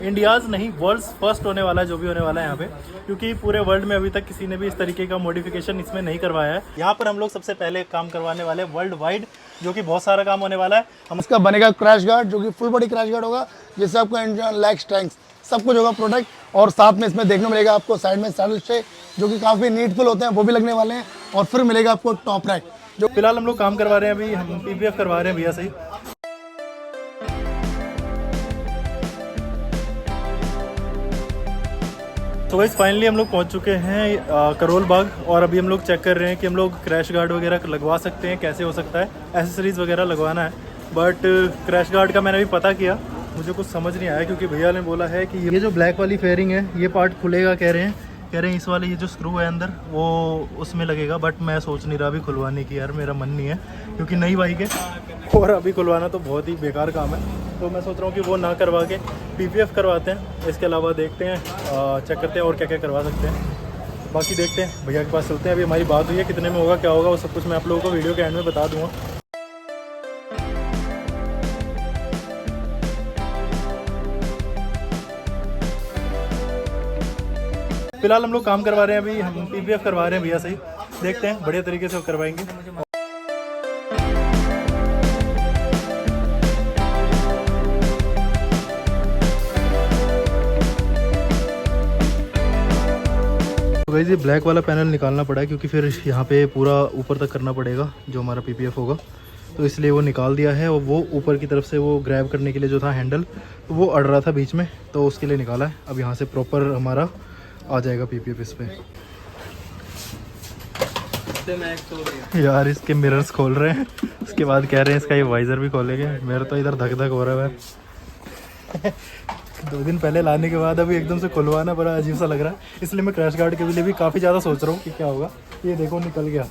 India's नहीं world's first होने वाला है जो भी होने वाला है यहाँ पे, क्योंकि पूरे वर्ल्ड में अभी तक किसी ने भी इस तरीके का मॉडिफिकेशन इसमें नहीं करवाया है। यहाँ पर हम लोग सबसे पहले काम करवाने वाले हैं वर्ल्ड वाइड, जो कि बहुत सारा काम होने वाला है। हम इसका बनेगा क्रैश गार्ड, जो कि फुल बॉडी क्रैश गार्ड होगा, जिससे आपको इंजन लैग स्ट्रेंथ सब कुछ होगा प्रोडक्ट। और साथ में इसमें देखने मिलेगा आपको साइड में सैडल स्टे, जो कि काफ़ी नीटफुल होते हैं, वो भी लगने वाले हैं। और फिर मिलेगा आपको टॉप रैक। जो फिलहाल हम लोग काम करवा रहे हैं, अभी हम PPF करवा रहे हैं भैया से ही। तो गाइस फाइनली हम लोग पहुंच चुके हैं करोल बाग, और अभी हम लोग चेक कर रहे हैं कि हम लोग क्रैश गार्ड वगैरह लगवा सकते हैं, कैसे हो सकता है। एसेसरीज वगैरह लगवाना है, बट क्रैश गार्ड का मैंने भी पता किया, मुझे कुछ समझ नहीं आया, क्योंकि भैया ने बोला है कि ये जो ब्लैक वाली फेयरिंग है ये पार्ट खुलेगा, कह रहे हैं इस वाले ये जो स्क्रू है अंदर वो उसमें लगेगा। बट मैं सोच नहीं रहा अभी खुलवाने की, यार मेरा मन नहीं है, क्योंकि नई बाइक है और अभी खुलवाना तो बहुत ही बेकार काम है। तो मैं सोच रहा हूँ कि वो ना करवा के PPF करवाते हैं। इसके अलावा देखते हैं, चेक करते हैं और क्या क्या करवा सकते हैं। बाकी देखते हैं, भैया के पास चलते हैं। अभी हमारी बात हुई है, कितने में होगा क्या होगा वो सब कुछ मैं आप लोगों को वीडियो के एंड में बता दूँगा। फिलहाल हम लोग काम करवा रहे हैं, अभी हम PPF करवा रहे हैं भैया से ही। देखते हैं, बढ़िया तरीके से करवाएंगे। तो गाइस ये ब्लैक वाला पैनल निकालना पड़ा है, क्योंकि फिर यहाँ पे पूरा ऊपर तक करना पड़ेगा जो हमारा PPF होगा, तो इसलिए वो निकाल दिया है। और वो ऊपर की तरफ से वो ग्रैब करने के लिए जो था हैंडल, तो वो अड़ रहा था बीच में, तो उसके लिए निकाला है। अब यहाँ से प्रॉपर हमारा आ जाएगा PPF इस पे। यार इसके मिरर्स खोल रहे हैं, उसके बाद कह रहे हैं इसका ये वाइज़र भी खोलेंगे। मेरा तो इधर धक धक हो रहा है 2 दिन पहले लाने के बाद अभी एकदम से खुलवाना बड़ा अजीब सा लग रहा है, इसलिए मैं क्रैश गार्ड के लिए भी काफ़ी ज़्यादा सोच रहा हूँ कि क्या होगा। ये देखो निकल गया।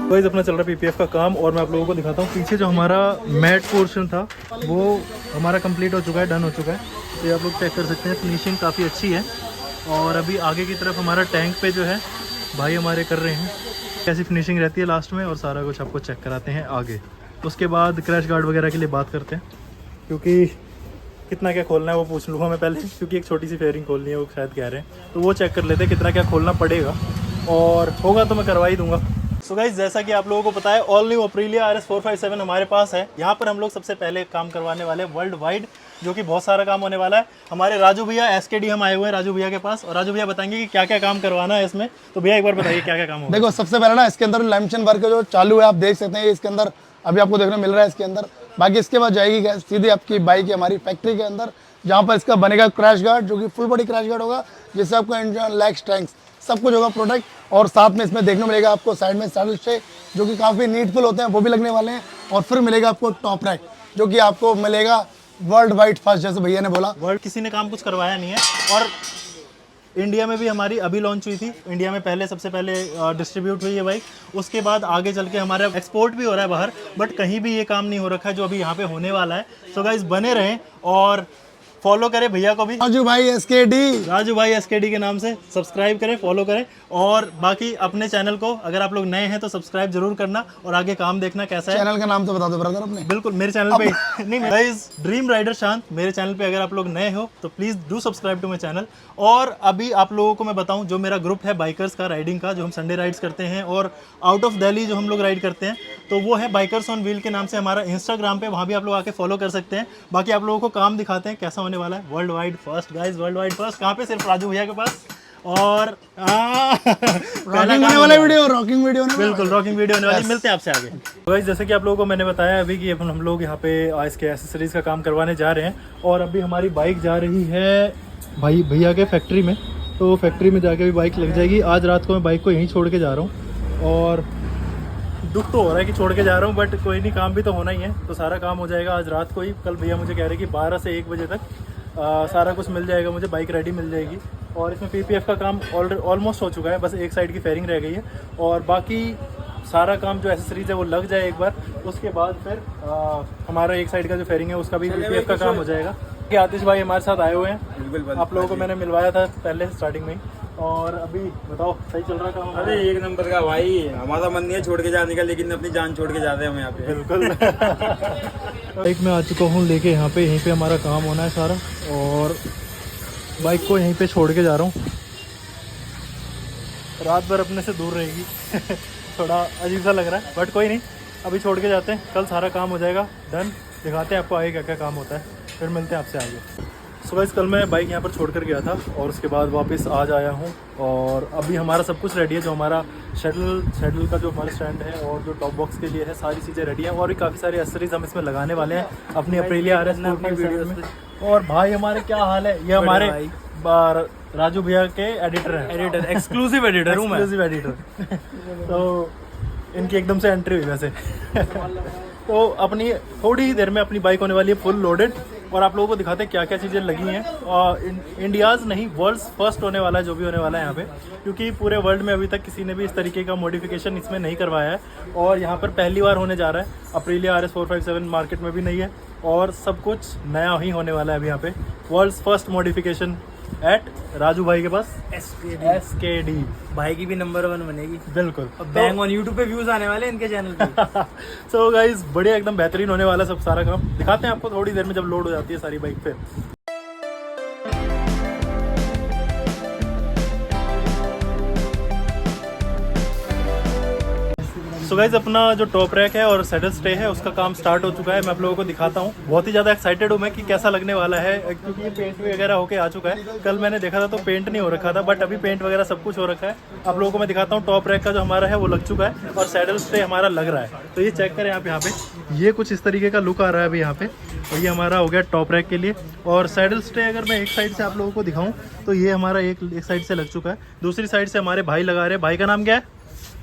गाइस अपना चल रहा है PPF का काम, और मैं आप लोगों को दिखाता हूँ। पीछे जो हमारा मैट पोर्शन था वो हमारा कंप्लीट हो चुका है, डन हो चुका है। तो ये आप लोग चेक कर सकते हैं, फिनिशिंग काफ़ी अच्छी है। और अभी आगे की तरफ हमारा टैंक पे जो है भाई हमारे कर रहे हैं, कैसी फिनिशिंग रहती है लास्ट में, और सारा कुछ आपको चेक कराते हैं आगे। उसके बाद क्रैश गार्ड वगैरह के लिए बात करते हैं, क्योंकि कितना क्या खोलना है वो पूछ लूँगा मैं पहले, क्योंकि एक छोटी सी फेयरिंग खोलनी है वो शायद कह रहे हैं, तो वो चेक कर लेते हैं कितना क्या खोलना पड़ेगा, और होगा तो मैं करवा ही दूँगा। सो गाइस जैसा कि आप लोगों को पता है, ऑल न्यू अप्रिलिया RS 457 हमारे पास है। यहाँ पर हम लोग सबसे पहले काम करवाने वाले हैं वर्ल्ड वाइड, जो कि बहुत सारा काम होने वाला है। हमारे राजू भैया SKD हम आए हुए हैं राजू भैया के पास, और राजू भैया बताएंगे कि क्या क्या काम करवाना है इसमें। तो भैया एक बार बताइए क्या क्या काम होगा। देखो सबसे पहले ना इसके अंदर लैमिनेशन वर्क जो चालू है, आप देख सकते हैं इसके अंदर अभी आपको देखने मिल रहा है इसके अंदर। बाकी इसके बाद जाएगी सीधी आपकी बाइक हमारी फैक्ट्री के अंदर, जहाँ पर इसका बनेगा क्रैश गार्ड, जो कि फुल बॉडी क्रैश गार्ड होगा, जिससे आपको इंजन लैग स्ट्रेंथ सब कुछ होगा प्रोडक्ट। और साथ में इसमें देखने मिलेगा आपको साइड में सैडल स्टे, जो कि काफ़ी नीटफुल होते हैं, वो भी लगने वाले हैं। और फिर मिलेगा आपको टॉप रैक, जो कि आपको मिलेगा वर्ल्ड वाइड फर्स्ट, जैसे भैया ने बोला। वर्ल्ड किसी ने काम कुछ करवाया नहीं है, और इंडिया में भी हमारी अभी लॉन्च हुई थी। इंडिया में पहले सबसे पहले डिस्ट्रीब्यूट हुई है बाइक, उसके बाद आगे चल के हमारा एक्सपोर्ट भी हो रहा है बाहर, बट कहीं भी ये काम नहीं हो रखा है जो अभी यहाँ पे होने वाला है। सो गाइस बने रहें और फॉलो करें भैया को भी, राजू भाई SKD के नाम से सब्सक्राइब करें, फॉलो करें। और बाकी अपने चैनल को अगर आप लोग नए हैं तो सब्सक्राइब जरूर करना, और आगे काम देखना कैसा है। चैनल का नाम तो बता दो ब्रदर अपने। बिल्कुल मेरे चैनल पे नहीं गाइस, ड्रीम राइडर शांत मेरे चैनल पे अगर आप लोग नए हो तो please do subscribe to my channel. और अभी आप लोगों को मैं बताऊं, जो मेरा ग्रुप है बाइकर्स का राइडिंग का, जो हम संडे राइड्स करते हैं और आउट ऑफ दिल्ली जो हम लोग राइड करते हैं, तो वो है बाइकर्स ऑन व्हील के नाम से हमारा इंस्टाग्राम पे, वहाँ भी आप लोग आके फॉलो कर सकते हैं। बाकी आप लोगों को काम दिखाते हैं कैसा होने वाला है। World wide first guys, world wide first कहाँ पे? सिर्फ राजू भैया के पास। और रॉकिंग वाला वीडियो, रॉकिंग वीडियो ना, बिल्कुल रॉकिंग वीडियो होने वाली। मिलते हैं आपसे आगे। गाइस जैसे कि आप लोगों को मैंने बताया अभी कि हम लोग यहाँ पे इसके एसेसरीज का काम करवाने जा रहे हैं, और अभी हमारी बाइक जा रही है भाई भैया के फैक्ट्री में, तो फैक्ट्री में जाके भी बाइक लग जाएगी। आज रात को मैं बाइक को यहीं छोड़ के जा रहा हूँ, और दुख तो हो रहा है कि छोड़ के जा रहा हूँ, बट कोई नहीं, काम भी तो होना ही है। तो सारा काम हो जाएगा आज रात को ही। कल भैया मुझे कह रहे कि 12 से 1 बजे तक सारा कुछ मिल जाएगा मुझे, बाइक रेडी मिल जाएगी। और इसमें PPF का काम ऑलमोस्ट हो चुका है, बस एक साइड की फेयरिंग रह गई है और बाकी सारा काम जो एसेसरीज है वो लग जाए एक बार, उसके बाद फिर हमारा एक साइड का जो फेयरिंग है उसका भी PPF का काम हो जाएगा। कि आतिश भाई हमारे साथ आए हुए हैं, आप लोगों को मैंने मिलवाया था पहले स्टार्टिंग में ही। और अभी बताओ सही चल रहा काम? अरे एक नंबर का भाई, हमारा मन नहीं है छोड़ के जाने का, लेकिन अपनी जान छोड़ के जाते हैं हम यहाँ पे। बिल्कुल। बाइक में आ चुका हूँ लेके यहाँ पे, यहीं पे हमारा काम होना है सारा और बाइक को यहीं पे छोड़ के जा रहा हूँ। रात भर अपने से दूर रहेगी। थोड़ा अजीब सा लग रहा है बट कोई नहीं, अभी छोड़ के जाते हैं, कल सारा काम हो जाएगा डन। दिखाते हैं आपको आगे क्या क्या काम होता है, फिर मिलते हैं आपसे आगे। सो गाइस कल मैं बाइक यहाँ पर छोड़ कर गया था और उसके बाद वापस आज आया हूँ और अभी हमारा सब कुछ रेडी है। जो हमारा शेडल का जो हमारा स्टैंड है और जो टॉप बॉक्स के लिए है, सारी चीज़ें रेडी हैं और भी काफ़ी सारी एक्सेसरीज हम इसमें लगाने वाले हैं अपनी अप्रिलिया RS की वीडियो में। और भाई हमारे क्या हाल है, ये हमारे राजू भैया के एडिटर हैं, एक्सक्लूसिव एडिटर हूँ मैं। Exclusive editor. तो इनकी एकदम से एंट्री हुई वैसे। तो अपनी थोड़ी ही देर में अपनी बाइक होने वाली है फुल लोडेड और आप लोगों को दिखाते हैं क्या क्या चीज़ें लगी हैं। और इंडियाज़ नहीं, वर्ल्ड्स फर्स्ट होने वाला है जो भी होने वाला है यहाँ पे, क्योंकि पूरे वर्ल्ड में अभी तक किसी ने भी इस तरीके का मॉडिफिकेशन इसमें नहीं करवाया है और यहाँ पर पहली बार होने जा रहा है। अप्रिलिया RS 457 मार्केट में भी नहीं है और सब कुछ नया ही होने वाला है अभी यहाँ पे। World's first modification at Raju भाई के पास SKD। भाई की भी नंबर 1 बनेगी बिल्कुल, बैंग ऑन यूट्यूब पे व्यूज आने वाले इनके चैनल पे। सो गाइस बढ़िया एकदम बेहतरीन होने वाला सब सारा काम। दिखाते हैं आपको थोड़ी देर में जब लोड हो जाती है सारी बाइक पे। सो गाइस अपना जो टॉप रैक है और सैडल स्टे है उसका काम स्टार्ट हो चुका है। मैं आप लोगों को दिखाता हूँ। बहुत ही ज़्यादा एक्साइटेड हूँ मैं कि कैसा लगने वाला है, क्योंकि ये पेंट वगैरह होके आ चुका है। कल मैंने देखा था तो पेंट नहीं हो रखा था, बट अभी पेंट वगैरह सब कुछ हो रखा है। आप लोगों को मैं दिखाता हूँ। टॉप रैक का जो हमारा है वो लग चुका है और सैडल स्टे हमारा लग रहा है। तो ये चेक करें आप यहाँ पे, ये कुछ इस तरीके का लुक आ रहा है अभी यहाँ पे। और ये हमारा हो गया टॉप रैक के लिए। और सैडल स्टे अगर मैं एक साइड से आप लोगों को दिखाऊँ तो ये हमारा एक साइड से लग चुका है, दूसरी साइड से हमारे भाई लगा रहे हैं। भाई का नाम क्या है?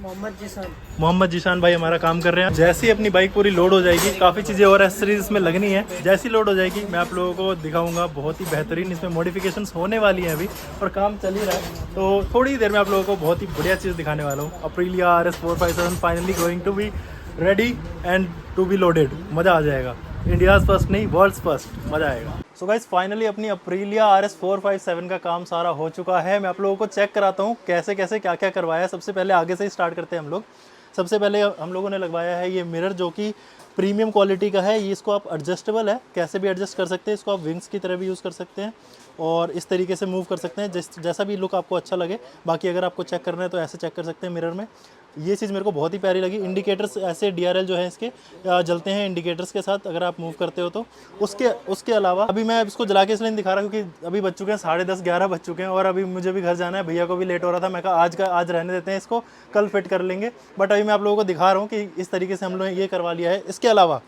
मोहम्मद जीशान भाई हमारा काम कर रहे हैं। जैसे ही अपनी बाइक पूरी लोड हो जाएगी, काफ़ी चीज़ें और एक्सेसरीज इसमें लगनी है, जैसी लोड हो जाएगी मैं आप लोगों को दिखाऊंगा। बहुत ही बेहतरीन इसमें मॉडिफिकेशंस होने वाली हैं अभी और काम चल ही रहा है। तो थोड़ी देर में आप लोगों को बहुत ही बढ़िया चीज़ दिखाने वाला हूँ। Aprilia RS 457 finally going to be ready and to be loaded. मज़ा आ जाएगा, इंडियाज़ फर्स्ट नहीं वर्ल्ड्स फर्स्ट, मज़ा आएगा। सो गाइस फाइनली अपनी अप्रिलिया RS 457 का काम सारा हो चुका है। मैं आप लोगों को चेक कराता हूँ कैसे कैसे क्या क्या करवाया है। सबसे पहले आगे से ही स्टार्ट करते हैं हम लोग। सबसे पहले हम लोगों ने लगवाया है ये मिरर, जो कि प्रीमियम क्वालिटी का है। ये इसको आप एडजस्टेबल है, कैसे भी एडजस्ट कर सकते हैं। इसको आप विंग्स की तरह भी यूज़ कर सकते हैं और इस तरीके से मूव कर सकते हैं, जैसा भी लुक आपको अच्छा लगे। बाकी अगर आपको चेक करना है तो ऐसे चेक कर सकते हैं मिरर में। ये चीज़ मेरे को बहुत ही प्यारी लगी। इंडिकेटर्स ऐसे DRL जो है इसके जलते हैं इंडिकेटर्स के साथ अगर आप मूव करते हो तो। उसके अलावा अभी मैं इसको जला के इसलिए नहीं दिखा रहा क्योंकि अभी बज चुके हैं 10:30 11 बज चुके हैं और अभी मुझे भी घर जाना है। भैया को भी लेट हो रहा था, मैं कहा आज रहने देते हैं इसको, कल फिट कर लेंगे। बट अभी मैं आप लोगों को दिखा रहा हूँ कि इस तरीके से हम लोग ये करवा लिया है। इसके अलावा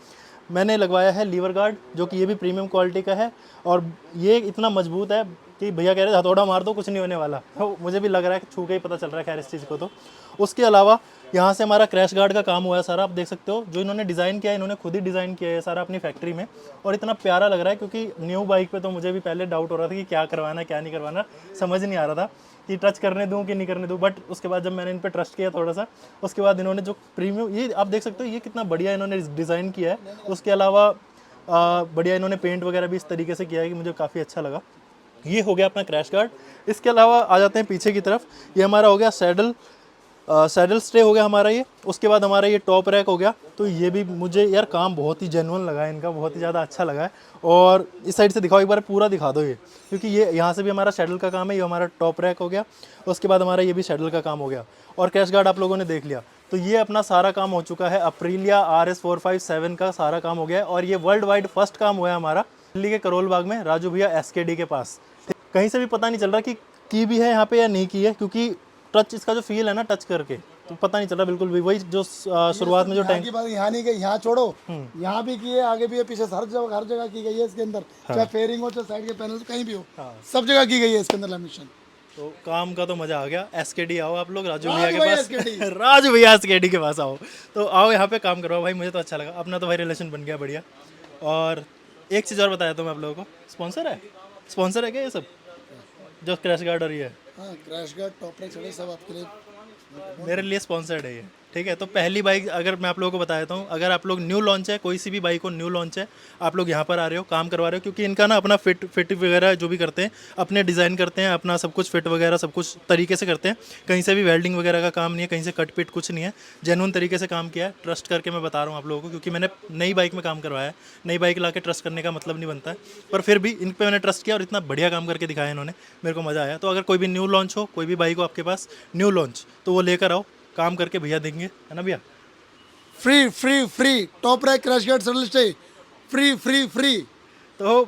मैंने लगवाया है लीवर गार्ड, जो कि ये भी प्रीमियम क्वालिटी का है और ये इतना मजबूत है कि भैया कह रहे हथौड़ा मार दो कुछ नहीं होने वाला। तो मुझे भी लग रहा है कि छू के ही पता चल रहा है खैर इस चीज़ को। तो उसके अलावा यहाँ से हमारा क्रैश गार्ड का काम हुआ है सारा। आप देख सकते हो जो इन्होंने डिज़ाइन किया है, इन्होंने खुद ही डिज़ाइन किया है सारा अपनी फैक्ट्री में और इतना प्यारा लग रहा है। क्योंकि न्यू बाइक पे तो मुझे भी पहले डाउट हो रहा था कि क्या करवाना क्या नहीं करवाना, समझ नहीं आ रहा था कि टच करने दूँ कि नहीं करने दूँ। बट उसके बाद जब मैंने इन पर ट्रस्ट किया थोड़ा सा, उसके बाद इन्होंने जो प्रीमियम, ये आप देख सकते हो ये कितना बढ़िया इन्होंने डिज़ाइन किया है। उसके अलावा बढ़िया इन्होंने पेंट वगैरह भी इस तरीके से किया है कि मुझे काफ़ी अच्छा लगा। ये हो गया अपना क्रैश गार्ड। इसके अलावा आ जाते हैं पीछे की तरफ। ये हमारा हो गया सैडल स्टे हो गया हमारा ये। उसके बाद हमारा ये टॉप रैक हो गया। तो ये भी मुझे यार काम बहुत ही जेन्युइन लगा है इनका, बहुत ही ज़्यादा अच्छा लगा है। और इस साइड से दिखाओ एक बार, पूरा दिखा दो ये, क्योंकि ये यहाँ से भी हमारा सैडल का काम है। ये हमारा टॉप रैक हो गया, उसके बाद हमारा ये भी सैडल का काम हो गया और क्रैश गार्ड आप लोगों ने देख लिया। तो ये अपना सारा काम हो चुका है। अप्रिलिया RS 457 का सारा काम हो गया है और ये वर्ल्ड वाइड फर्स्ट काम हुआ है हमारा दिल्ली के करोल बाग में राजू भैया SKD के पास। कहीं से भी पता नहीं चल रहा कि की भी है यहाँ पे या नहीं की है, क्योंकि टच इसका जो फील है ना टच करके तो पता नहीं चल रहा बिल्कुल भी। वही जो शुरुआत में जो टैंक की बात यहाँ नहीं गई, यहाँ छोड़ो, यहाँ भी की है, आगे भी है, पीछे हर जगह की गई है इसके अंदर। चाहे फेयरिंग हो चाहे साइड के पैनल कहीं भी हो, सब जगह की गई है इसके अंदर लैमिनेशन। तो काम का तो मज़ा आ गया। SKD आओ आप लोग, राजू राजू भैया भाई के पास SKD। राजू भैया SKD के पास आओ, तो आओ यहाँ पे काम करवाओ भाई, मुझे तो अच्छा लगा, अपना तो भाई रिलेशन बन गया बढ़िया। और एक चीज़ और बताया तो मैं आप लोगों को, स्पॉन्सर है क्या ये सब जो क्रैश गार्ड और ये है? हाँ, क्रैश गार्ड, टॉप रेक सारे सब आपके लिए। मेरे लिए स्पॉन्सर्ड है ये, ठीक है। तो पहली बाइक अगर मैं आप लोगों को बता देता हूँ, अगर आप लोग न्यू लॉन्च है, कोई सी भी बाइक हो न्यू लॉन्च है, आप लोग यहाँ पर आ रहे हो, काम करवा रहे हो, क्योंकि इनका ना अपना फिट वगैरह जो भी करते हैं अपने डिज़ाइन करते हैं, अपना सब कुछ फिट वगैरह सब कुछ तरीके से करते हैं, कहीं से भी वेल्डिंग वगैरह का काम नहीं है, कहीं से कट पिट कुछ नहीं है, जेन्युइन तरीके से काम किया है, ट्रस्ट करके मैं बता रहा हूँ आप लोगों को, क्योंकि मैंने नई बाइक में काम करवाया है। नई बाइक ला के ट्रस्ट करने का मतलब नहीं बनता है, पर फिर भी इन पर मैंने ट्रस्ट किया और इतना बढ़िया काम करके दिखाया इन्होंने, मेरे को मज़ा आया। तो अगर कोई भी न्यू लॉन्च हो, कोई भी बाइक हो आपके पास न्यू लॉन्च, तो वो लेकर आओ, काम करके भैया देंगे, है ना भैया? Free free free top rack crash guard service stay, free free free. तो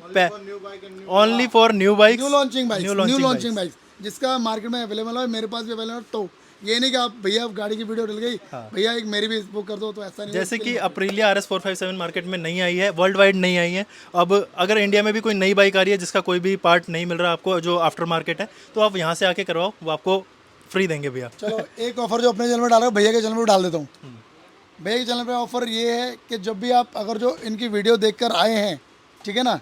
only for new bike, new launching bike जिसका मार्केट में अवेलेबल है, मेरे पास भी अवेलेबल है। तो ये नहीं कि आप भैया गाड़ी की वीडियो डल गई, भैया एक मेरी भी बुक कर दो, तो ऐसा नहीं। जैसे कि अप्रीलिया RS 457 मार्केट में नहीं आई है, वर्ल्ड वाइड नहीं आई है। अब अगर इंडिया में भी कोई नई बाइक आ रही है जिसका कोई भी पार्ट नहीं मिल रहा आपको, जो आफ्टर मार्केट है, तो आप यहाँ से आके करवाओ, वो आपको फ्री देंगे भैया। चलो एक ऑफर जो अपने चैनल में डाल रहा हूँ, भैया के चैनल में डाल देता हूँ। भैया के चैनल पे ऑफर ये है कि जब भी आप अगर जो इनकी वीडियो देखकर आए हैं, ठीक है ना,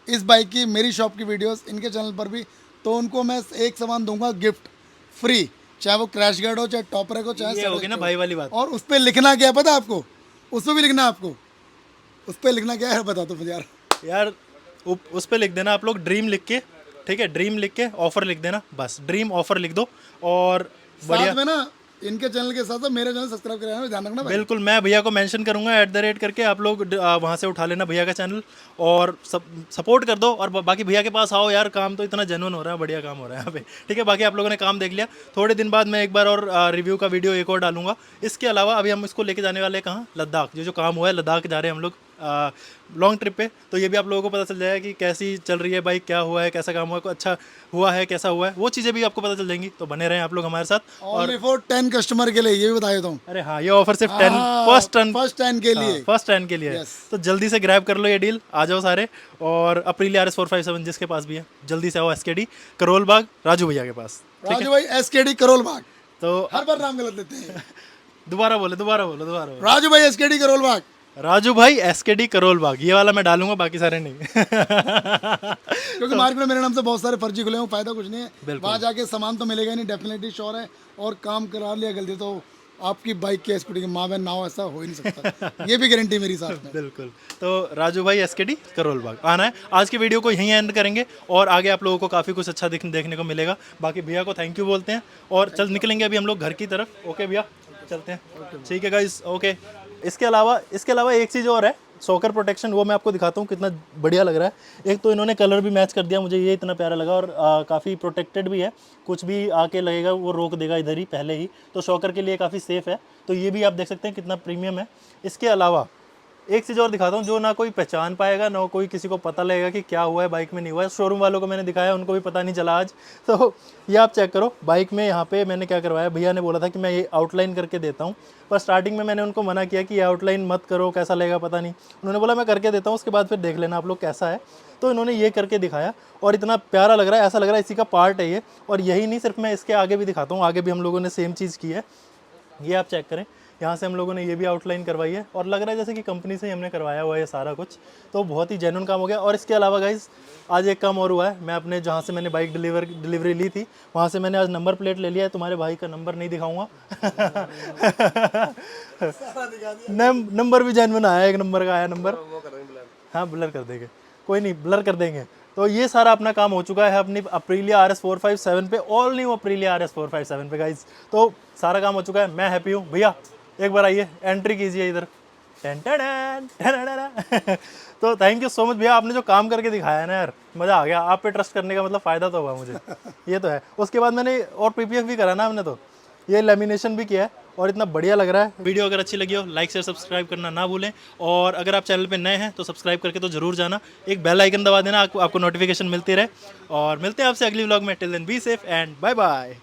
इस बाइक की, मेरी शॉप की वीडियोस इनके चैनल पर भी, तो उनको मैं एक सामान दूंगा गिफ्ट फ्री, चाहे वो क्रैश गार्ड हो, चाहे टॉप रैक हो, चाहे ये होगी ना भाई वाली बात। और उस पर लिखना क्या है पता है आपको? उस पर भी लिखना है आपको, उस पर लिखना क्या है बता दो फिर यार उस पर लिख देना आप लोग ड्रीम लिख के, ठीक है, ड्रीम लिख के ऑफर लिख देना, बस ड्रीम ऑफर लिख दो। और साथ में ना इनके चैनल के साथ मेरे चैनल सब्सक्राइब कराना, ध्यान रखना भाई। बिल्कुल, मैं भैया को मेंशन करूंगा @ करके, आप लोग वहां से उठा लेना भैया का चैनल और सपोर्ट कर दो। और बाकी भैया के पास आओ यार, काम तो इतना जेन्युइन हो रहा है, बढ़िया काम हो रहा है यहाँ पे, ठीक है। बाकी आप लोगों ने काम देख लिया, थोड़े दिन बाद मैं एक बार और रिव्यू का वीडियो एक और डालूंगा। इसके अलावा अभी हम इसको लेके जाने वाले हैं कहाँ, लद्दाख। जो काम हुआ है, लद्दाख जा रहे हैं हम लोग लॉन्ग ट्रिप पे, तो ये भी आप लोगों को पता चल जाएगा कि कैसी चल रही है बाइक, क्या हुआ है, कैसा काम हुआ है, अच्छा हुआ है, कैसा हुआ है, वो चीज़ें भी आपको पता चल जाएंगी। तो बने रहें आप लोग हमारे साथ। और फॉर 10 कस्टमर के लिए ये भी बता देता हूँ। अरे हाँ, ये ऑफर सिर्फ 10 फर्स्ट 10 के लिए, फर्स्ट 10 के लिए है। तो जल्दी से ग्रैब कर लो ये डील, आ जाओ सारे। और अप्रीलिया RS 457 जिसके पास भी है, जल्दी से आओ SKD करोल बाग राजू भैया के पास। राजू भाई SKD करोल बाग, तो हर बार नाम गलत लेते हैं। दोबारा बोलो। राजू भाई SKD करोल बाग, राजू भाई SKD करोल बाग, ये वाला मैं डालूंगा, बाकी सारे नहीं। क्योंकि मार्केट में मेरे नाम से बहुत सारे फर्जी खुले हैं, फायदा कुछ नहीं है। वहाँ जाके सामान तो मिलेगा नहीं, डेफिनेटली श्योर है। और काम करा लिया गलती तो आपकी बाइक की स्कूटी की माँ बहन ना हो, ऐसा हो ही नहीं सकता। ये भी गारंटी मेरी साथ में। बिल्कुल। तो राजू भाई SKD करोल बाग आना है। आज की वीडियो को यहीं एंड करेंगे और आगे आप लोगों को काफ़ी कुछ अच्छा देखने को मिलेगा। बाकी भैया को थैंक यू बोलते हैं और चल निकलेंगे अभी हम लोग घर की तरफ। ओके भैया, चलते हैं। ठीक है गाइस, ओके। इसके अलावा एक चीज़ और है, सॉकर प्रोटेक्शन, वो मैं आपको दिखाता हूँ कितना बढ़िया लग रहा है। एक तो इन्होंने कलर भी मैच कर दिया, मुझे ये इतना प्यारा लगा। और काफ़ी प्रोटेक्टेड भी है, कुछ भी आके लगेगा वो रोक देगा इधर ही पहले ही, तो शॉकर के लिए काफ़ी सेफ़ है। तो ये भी आप देख सकते हैं कितना प्रीमियम है। इसके अलावा एक चीज़ और दिखाता हूँ जो ना कोई पहचान पाएगा, ना कोई किसी को पता लगेगा कि क्या हुआ है बाइक में, नहीं हुआ है। शोरूम वालों को मैंने दिखाया, उनको भी पता नहीं चला आज। तो ये आप चेक करो बाइक में, यहाँ पे मैंने क्या करवाया, भैया ने बोला था कि मैं ये आउटलाइन करके देता हूँ, पर स्टार्टिंग में मैंने उनको मना किया कि ये आउटलाइन मत करो, कैसा लगेगा पता नहीं। उन्होंने बोला मैं करके देता हूँ, उसके बाद फिर देख लेना आप लोग कैसा है। तो इन्होंने ये करके दिखाया और इतना प्यारा लग रहा है, ऐसा लग रहा है इसी का पार्ट है ये। और यही नहीं, सिर्फ मैं इसके आगे भी दिखाता हूँ, आगे भी हम लोगों ने सेम चीज़ की है। ये आप चेक करें, यहाँ से हम लोगों ने ये भी आउटलाइन करवाई है और लग रहा है जैसे कि कंपनी से ही हमने करवाया हुआ है ये सारा कुछ। तो बहुत ही जेन्युइन काम हो गया। और इसके अलावा गाइस आज एक काम और हुआ है, मैं अपने जहाँ से मैंने बाइक डिलीवरी ली थी, वहाँ से मैंने आज नंबर प्लेट ले लिया है। तुम्हारे भाई का नंबर नहीं दिखाऊंगा। नंबर भी जेन्युइन आया, एक नंबर का आया नंबर। हाँ, ब्लर कर देंगे, कोई नहीं, ब्लर कर देंगे। तो ये सारा अपना काम हो चुका है अपनी अप्रीलिया RS 457 पे, ऑल न्यू अप्रीलिया RS 457 पे गाइस। तो सारा काम हो चुका है, मैं हैप्पी हूँ। भैया एक बार आइए, एंट्री कीजिए इधर। तो थैंक यू सो मच भैया, आपने जो काम करके दिखाया है ना यार, मज़ा आ गया। आप पे ट्रस्ट करने का मतलब फ़ायदा तो हुआ मुझे, ये तो है। उसके बाद मैंने और PPF भी करा ना हमने, तो ये लेमिनेशन भी किया है और इतना बढ़िया लग रहा है। वीडियो अगर अच्छी लगी हो, लाइक शेयर सब्सक्राइब करना ना भूलें। और अगर आप चैनल पे नए हैं तो सब्सक्राइब करके तो जरूर जाना, एक बेल आइकन दबा देना, आपको नोटिफिकेशन मिलती रहे। और मिलते हैं आपसे अगली व्लॉग में। Till then be safe and bye bye.